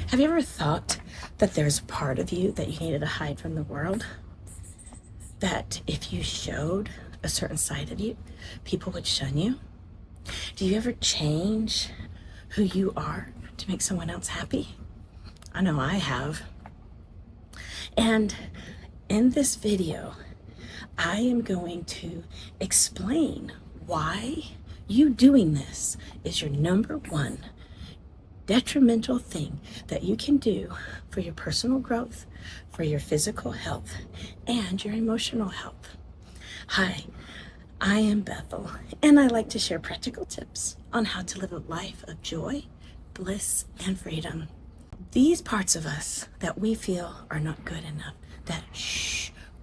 Have you ever thought that there's a part of you that you needed to hide from the world? That if you showed a certain side of you, people would shun you? Do you ever change who you are to make someone else happy? I know I have. And in this video, I am going to explain why you doing this is your number one detrimental thing that you can do for your personal growth, for your physical health, and your emotional health. Hi, I am Bethel, and I like to share practical tips on how to live a life of joy, bliss, and freedom. These parts of us that we feel are not good enough, that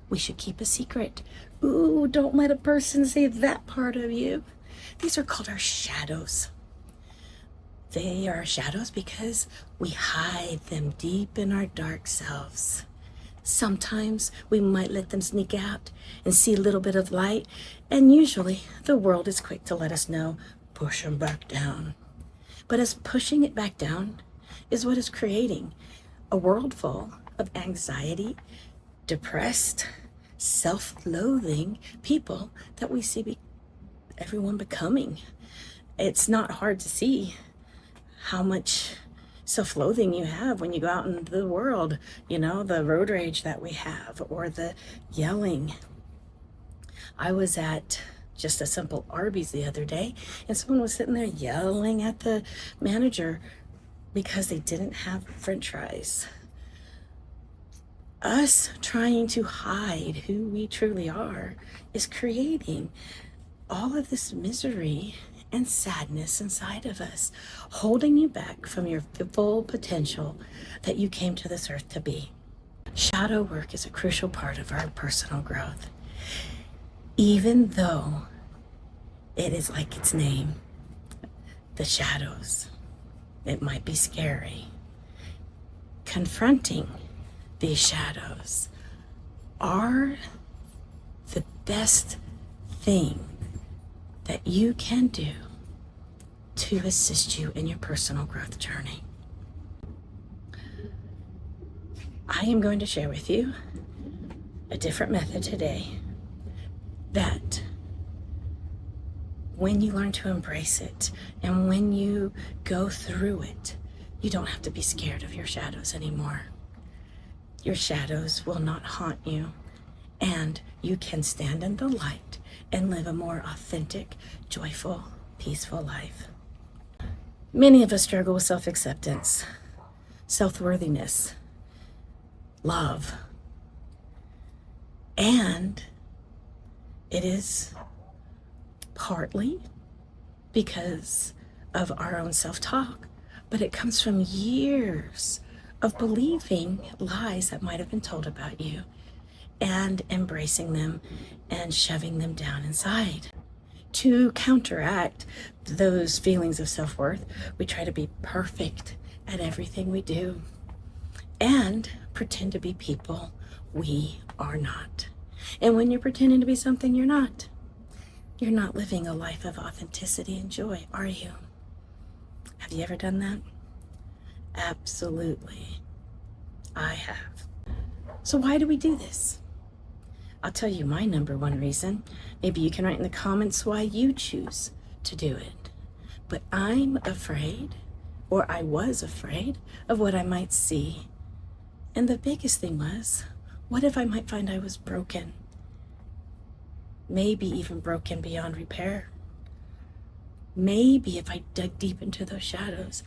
we should keep a secret. Ooh, don't let a person see that part of you. These are called our shadows. They are shadows because we hide them deep in our dark selves. Sometimes we might let them sneak out and see a little bit of light, and usually the world is quick to let us know, push them back down. But as pushing it back down is what is creating a world full of anxiety, depressed, self-loathing people that we see everyone becoming. It's not hard to see how much self-loathing you have when you go out into the world, the road rage that we have, or the yelling. I was at just a simple Arby's the other day, and someone was sitting there yelling at the manager because they didn't have French fries. Us trying to hide who we truly are is creating all of this misery and sadness inside of us, holding you back from your full potential that you came to this earth to be. Shadow work is a crucial part of our personal growth. Even though it is like its name, the shadows, it might be scary. Confronting these shadows are the best thing that you can do to assist you in your personal growth journey. I am going to share with you a different method today that when you learn to embrace it and when you go through it, you don't have to be scared of your shadows anymore. Your shadows will not haunt you, and you can stand in the light and live a more authentic, joyful, peaceful life. Many of us struggle with self-acceptance, self-worthiness, love, and it is partly because of our own self-talk, but it comes from years of believing lies that might have been told about you and embracing them and shoving them down inside. To counteract those feelings of self-worth, we try to be perfect at everything we do and pretend to be people we are not. And when you're pretending to be something you're not living a life of authenticity and joy, are you? Have you ever done that? Absolutely. I have. So why do we do this? I'll tell you my number one reason. Maybe you can write in the comments why you choose to do it. But I'm afraid, or I was afraid, of what I might see. And the biggest thing was, what if I might find I was broken? Maybe even broken beyond repair. Maybe if I dug deep into those shadows,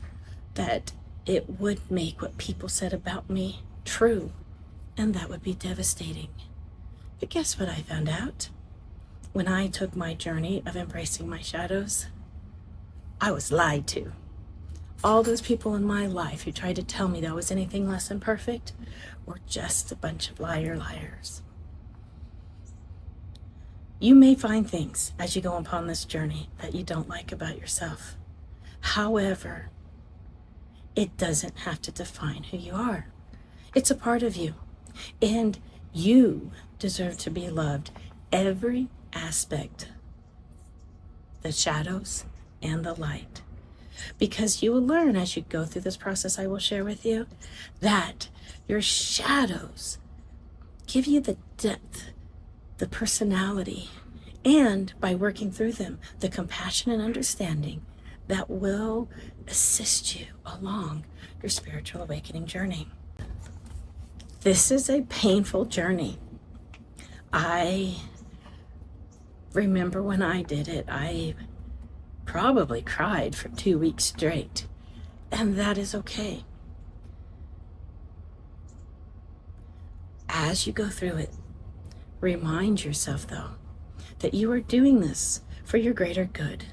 that it would make what people said about me true, and that would be devastating. But guess what I found out? When I took my journey of embracing my shadows, I was lied to. All those people in my life who tried to tell me that I was anything less than perfect were just a bunch of liars. You may find things as you go upon this journey that you don't like about yourself. However, it doesn't have to define who you are. It's a part of you, and you deserve to be loved. Every aspect, the shadows and the light. because you will learn as you go through this process I will share with you that your shadows give you the depth, the personality, and by working through them, the compassion and understanding that will assist you along your spiritual awakening journey. This is a painful journey. I remember when I did it, I probably cried for 2 weeks straight, and that is okay. As you go through it, remind yourself, though, that you are doing this for your greater good,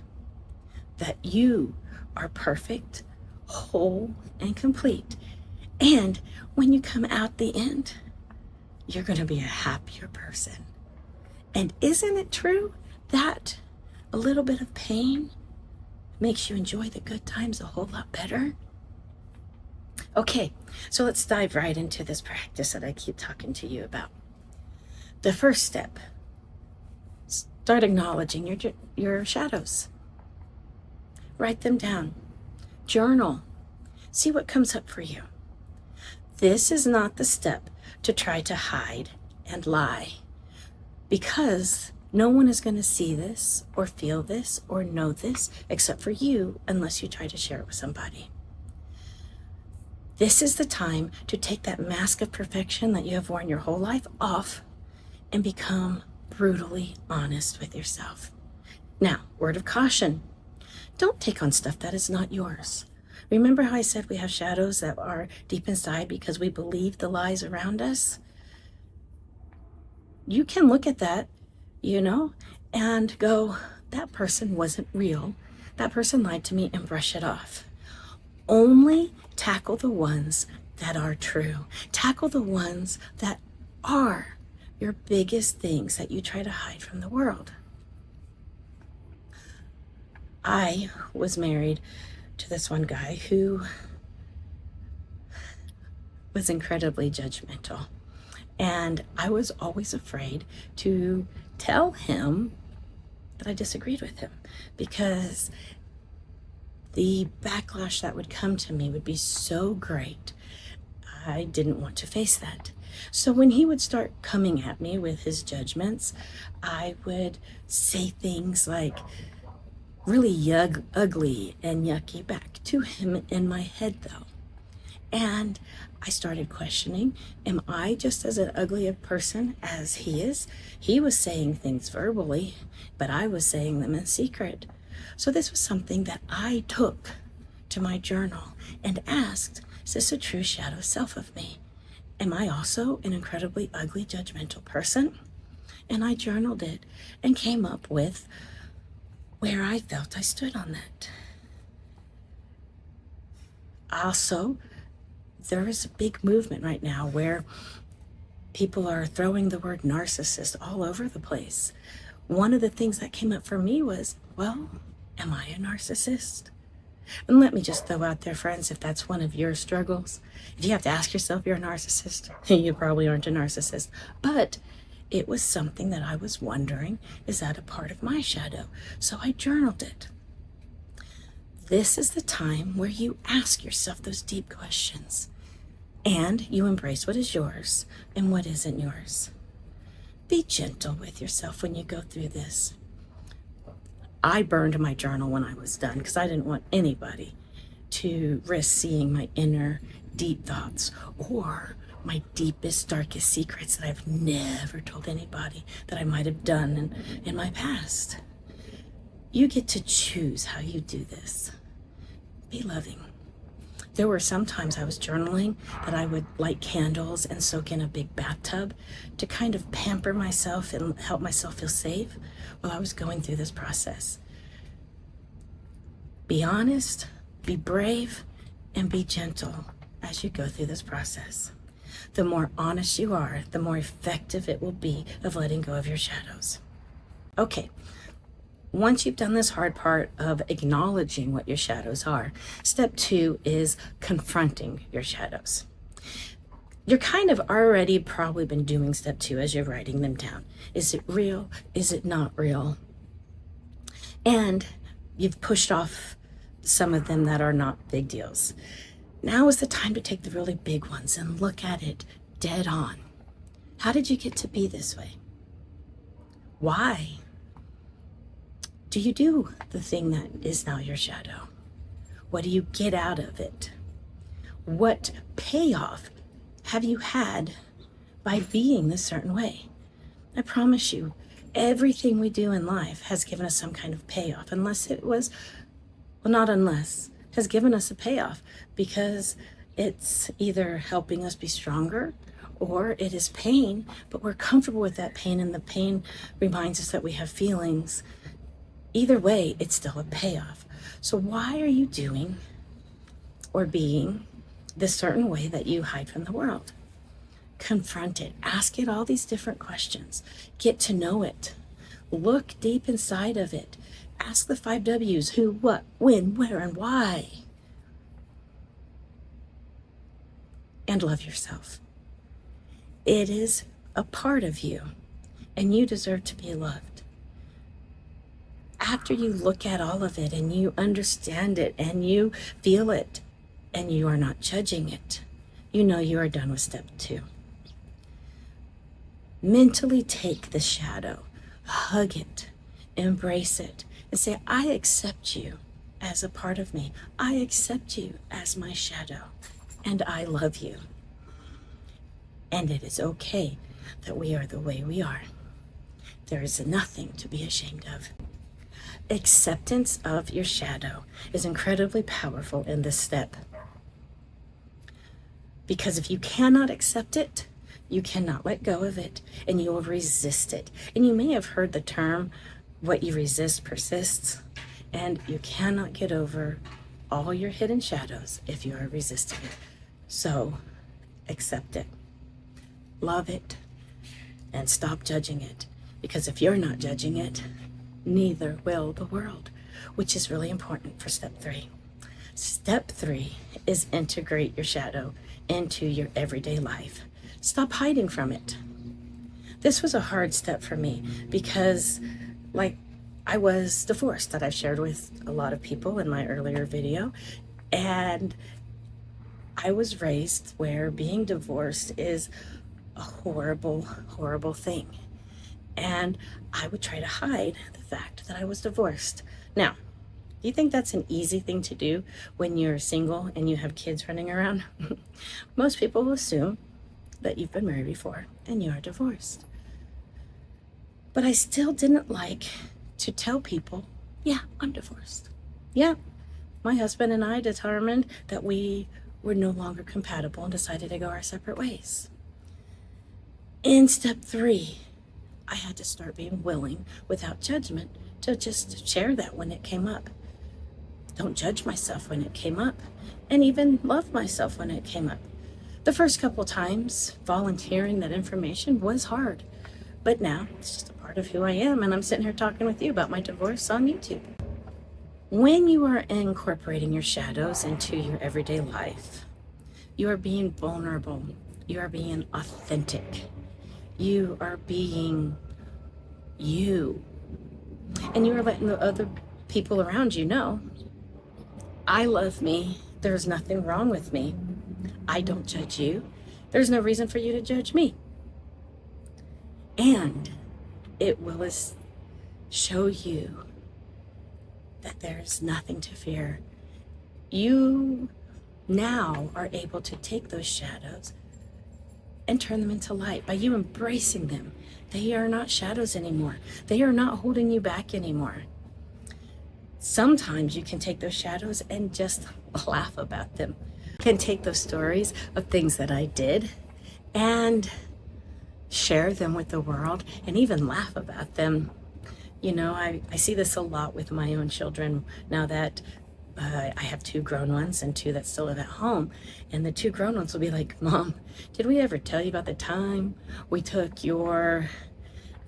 that you are perfect, whole, and complete. And when you come out the end, you're going to be a happier person. And isn't it true that a little bit of pain makes you enjoy the good times a whole lot better? Okay, so let's dive right into this practice that I keep talking to you about. The first step, start acknowledging your shadows. Write them down. Journal. See what comes up for you. This is not the step to try to hide and lie, because no one is going to see this or feel this or know this except for you, unless you try to share it with somebody. This is the time to take that mask of perfection that you have worn your whole life off and become brutally honest with yourself. Now, word of caution, don't take on stuff that is not yours. Remember how I said we have shadows that are deep inside because we believe the lies around us? You can look at that, and go, that person wasn't real. That person lied to me, and brush it off. Only tackle the ones that are true. Tackle the ones that are your biggest things that you try to hide from the world. I was married to this one guy who was incredibly judgmental. And I was always afraid to tell him that I disagreed with him, because the backlash that would come to me would be so great. I didn't want to face that. So when he would start coming at me with his judgments, I would say things like really ugly and yucky back to him in my head, though. And I started questioning, am I just as an ugly a person as he is? He was saying things verbally, but I was saying them in secret. So this was something that I took to my journal and asked, is this a true shadow self of me? Am I also an incredibly ugly, judgmental person? And I journaled it and came up with where I felt I stood on that. Also, there is a big movement right now where people are throwing the word narcissist all over the place. One of the things that came up for me was, well, am I a narcissist? And let me just throw out there, friends, if that's one of your struggles, if you have to ask yourself if you're a narcissist, you probably aren't a narcissist. But it was something that I was wondering, is that a part of my shadow? So I journaled it. This is the time where you ask yourself those deep questions, and you embrace what is yours and what isn't yours. Be gentle with yourself when you go through this. I burned my journal when I was done because I didn't want anybody to risk seeing my inner deep thoughts or my deepest, darkest secrets that I've never told anybody that I might have done in my past. You get to choose how you do this. Be loving. There were some times I was journaling that I would light candles and soak in a big bathtub to kind of pamper myself and help myself feel safe while I was going through this process. Be honest, be brave, and be gentle as you go through this process. The more honest you are, the more effective it will be of letting go of your shadows. Okay. Once you've done this hard part of acknowledging what your shadows are, step 2 is confronting your shadows. You're kind of already probably been doing step 2 as you're writing them down. Is it real? Is it not real? And you've pushed off some of them that are not big deals. Now is the time to take the really big ones and look at it dead on. How did you get to be this way? Why do you do the thing that is now your shadow? What do you get out of it? What payoff have you had by being this certain way? I promise you, everything we do in life has given us some kind of payoff, unless it was, well, not unless, has given us a payoff because it's either helping us be stronger or it is pain, but we're comfortable with that pain, and the pain reminds us that we have feelings. Either way, it's still a payoff. So why are you doing or being this certain way that you hide from the world? Confront it. Ask it all these different questions. Get to know it. Look deep inside of it. Ask the 5 W's: who, what, when, where, and why. And love yourself. It is a part of you, and you deserve to be loved. After you look at all of it and you understand it and you feel it and you are not judging it, you know you are done with step 2. Mentally take the shadow, hug it, embrace it, and say, I accept you as a part of me. I accept you as my shadow, and I love you. And it is okay that we are the way we are. There is nothing to be ashamed of. Acceptance of your shadow is incredibly powerful in this step. Because if you cannot accept it, you cannot let go of it, and you will resist it. And you may have heard the term, what you resist persists, and you cannot get over all your hidden shadows if you are resisting it. So accept it, love it, and stop judging it. Because if you're not judging it, neither will the world, which is really important for step 3. Step 3 is integrate your shadow into your everyday life. Stop hiding from it. This was a hard step for me because, I was divorced, that I've shared with a lot of people in my earlier video, and I was raised where being divorced is a horrible, horrible thing. And I would try to hide the fact that I was divorced. Now, do you think that's an easy thing to do when you're single and you have kids running around? Most people will assume that you've been married before and you are divorced. But I still didn't like to tell people, yeah, I'm divorced. Yeah, my husband and I determined that we were no longer compatible and decided to go our separate ways. In step 3, I had to start being willing, without judgment, to just share that when it came up. Don't judge myself when it came up, and even love myself when it came up. The first couple times, volunteering that information was hard, but now it's just a part of who I am, and I'm sitting here talking with you about my divorce on YouTube. When you are incorporating your shadows into your everyday life, you are being vulnerable, you are being authentic, you are being you, and you are letting the other people around you know, I love me, there's nothing wrong with me, I don't judge you, there's no reason for you to judge me. And it will show you that there's nothing to fear. You now are able to take those shadows and turn them into light by you embracing them. They are not shadows anymore. They are not holding you back anymore. Sometimes you can take those shadows and just laugh about them. You can take those stories of things that I did and share them with the world and even laugh about them. You know, I see this a lot with my own children now that I have 2 grown ones and 2 that still live at home. And the 2 grown ones will be like, Mom, did we ever tell you about the time we took your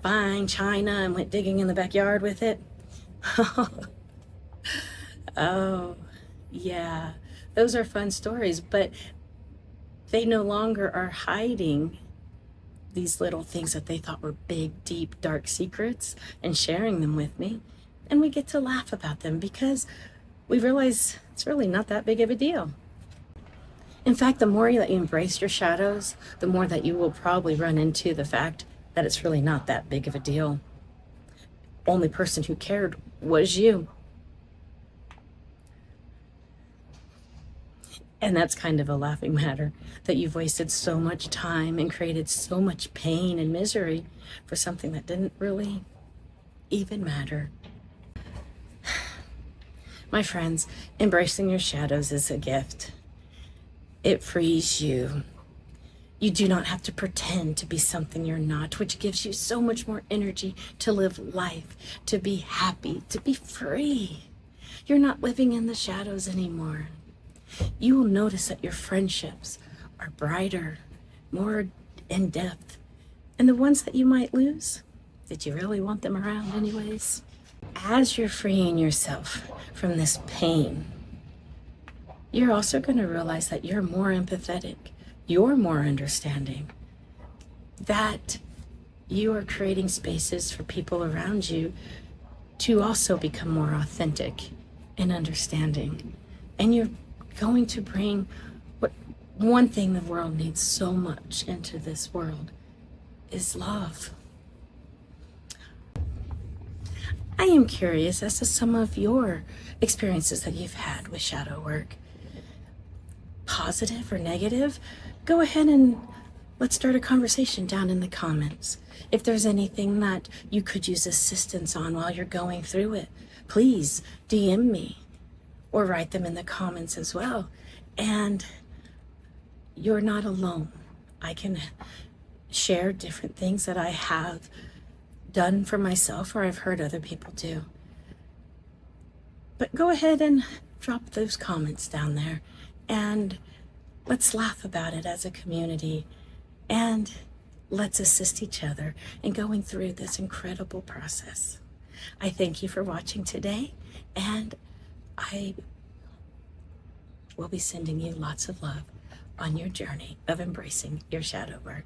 fine china and went digging in the backyard with it? Oh, yeah, those are fun stories, but they no longer are hiding these little things that they thought were big, deep, dark secrets and sharing them with me. And we get to laugh about them because we realize it's really not that big of a deal. In fact, the more that you embrace your shadows, the more that you will probably run into the fact that it's really not that big of a deal. Only person who cared was you. And that's kind of a laughing matter, that you've wasted so much time and created so much pain and misery for something that didn't really even matter. My friends, embracing your shadows is a gift. It frees you. You do not have to pretend to be something you're not, which gives you so much more energy to live life, to be happy, to be free. You're not living in the shadows anymore. You will notice that your friendships are brighter, more in depth. And the ones that you might lose, did you really want them around anyways? As you're freeing yourself from this pain, you're also going to realize that you're more empathetic, you're more understanding, that you are creating spaces for people around you to also become more authentic and understanding. And you're going to bring what one thing the world needs so much into this world is love. I am curious as to some of your experiences that you've had with shadow work. Positive or negative? Go ahead and let's start a conversation down in the comments. If there's anything that you could use assistance on while you're going through it, please DM me or write them in the comments as well. And you're not alone. I can share different things that I have done for myself or I've heard other people do. But go ahead and drop those comments down there and let's laugh about it as a community and let's assist each other in going through this incredible process. I thank you for watching today, and I will be sending you lots of love on your journey of embracing your shadow work.